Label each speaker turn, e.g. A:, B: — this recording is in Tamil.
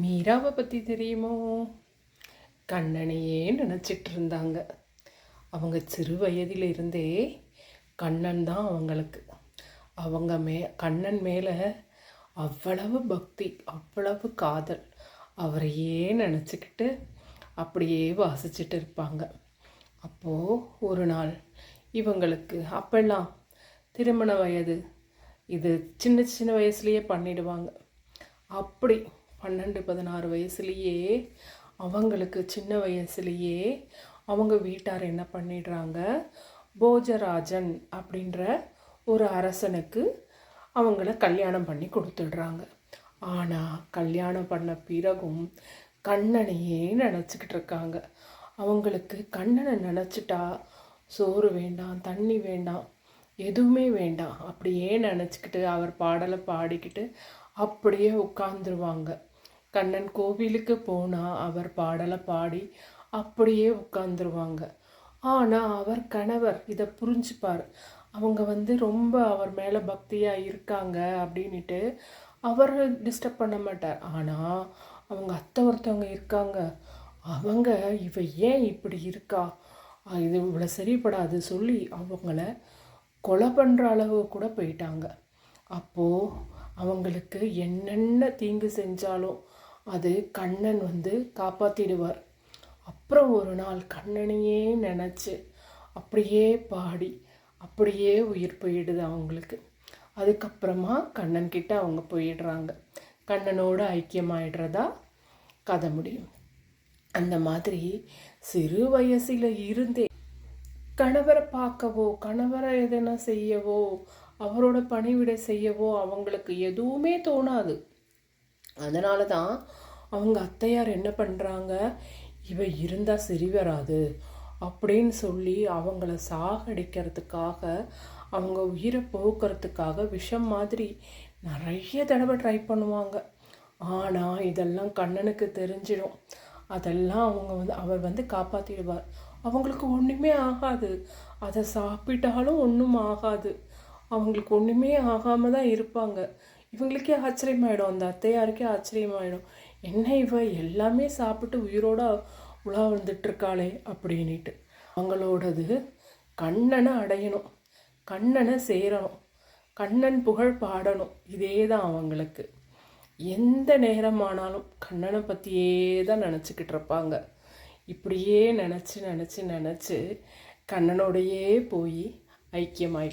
A: மீராவை பற்றி தெரியுமோ? கண்ணனையே நினச்சிட்டு இருந்தாங்க. அவங்க சிறு வயதிலிருந்தே கண்ணன் தான் அவங்களுக்கு. அவங்க கண்ணன் மேலே அவ்வளவு பக்தி, அவ்வளவு காதல். அவரையே நினச்சிக்கிட்டு அப்படியே வாசிச்சுட்டு இருப்பாங்க. அப்போது ஒரு நாள் இவங்களுக்கு அப்பெல்லாம் திருமண வயது, இது சின்ன சின்ன வயசுலேயே பண்ணிடுவாங்க. அப்படி 12-16 வயசுலேயே அவங்களுக்கு சின்ன வயசுலேயே அவங்க வீட்டார் என்ன பண்ணிடுறாங்க, போஜராஜன் அப்படின்ற ஒரு அரசனுக்கு அவங்கள கல்யாணம் பண்ணி கொடுத்துடுறாங்க. ஆனால் கல்யாணம் பண்ண பிறகும் கண்ணனையே நினச்சிக்கிட்டு இருக்காங்க. அவங்களுக்கு கண்ணனை நினச்சிட்டா சோறு வேண்டாம், தண்ணி வேண்டாம், எதுவுமே வேண்டாம். அப்படியே நினச்சிக்கிட்டு அவர் பாடலை பாடிக்கிட்டு அப்படியே உட்காந்துருவாங்க. கண்ணன் கோவிலுக்கு போனால் அவர் பாடலை பாடி அப்படியே உட்காந்துருவாங்க. ஆனால் அவர் கணவர் இதை புரிஞ்சுப்பார். அவங்க ரொம்ப அவர் மேலே பக்தியாக இருக்காங்க அப்படின்ட்டு அவர் டிஸ்டர்ப் பண்ண மாட்டார். ஆனால் அவங்க அத்தை ஒருத்தவங்க இருக்காங்க, அவங்க இவ ஏன் இப்படி இருக்கா, இது இவ்வளோ சரிப்படாது சொல்லி அவங்கள கொலை பண்ணுற அளவு கூட போயிட்டாங்க. அப்போது அவங்களுக்கு என்னென்ன தீங்கு செஞ்சாலும் அது கண்ணன் காப்பாற்றிடுவார். அப்புறம் ஒரு நாள் கண்ணனையே நினச்சி அப்படியே பாடி அப்படியே உயிர் போயிடுது அவங்களுக்கு. அதுக்கப்புறமா கண்ணன்கிட்ட அவங்க போயிடுறாங்க. கண்ணனோடு ஐக்கியமாயிடுறதா கதை முடியும். அந்த மாதிரி சிறு வயசில் இருந்தே கணவரை பார்க்கவோ, கணவரை எதனா செய்யவோ, அவரோட பணிவிடை செய்யவோ அவங்களுக்கு எதுவுமே தோணாது. அதனால தான் அவங்க அத்தையார் என்ன பண்ணுறாங்க, இவ இருந்தால் சரி வராது அப்படின்னு சொல்லி அவங்கள சாகடிக்கிறதுக்காக, அவங்க உயிரை போக்குறதுக்காக விஷம் மாதிரி நிறைய தடவை ட்ரை பண்ணுவாங்க. ஆனால் இதெல்லாம் கண்ணனுக்கு தெரிஞ்சிடும். அதெல்லாம் அவர் காப்பாற்றிடுவார். அவங்களுக்கு ஒன்றுமே ஆகாது. அதை சாப்பிட்டாலும் ஒன்றும் ஆகாது. அவங்களுக்கு ஒன்றுமே ஆகாமல் தான் இருப்பாங்க. இவங்களுக்கே ஆச்சரியமாயிடும், அந்த அத்தையாருக்கே ஆச்சரியமாயிடும், என்ன இவ எல்லாமே சாப்பிட்டு உயிரோட உலா வந்துட்டுருக்காளே அப்படின்ட்டு. அவங்களோடது கண்ணனை அடையணும், கண்ணனை சேரணும், கண்ணன் புகழ் பாடணும். இதே தான் அவங்களுக்கு. எந்த நேரமானாலும் கண்ணனை பற்றியே தான் நினச்சிக்கிட்டு இருப்பாங்க. இப்படியே நினச்சி நினச்சி நினச்சி கண்ணனோடையே போய் ஐக்கியமாய்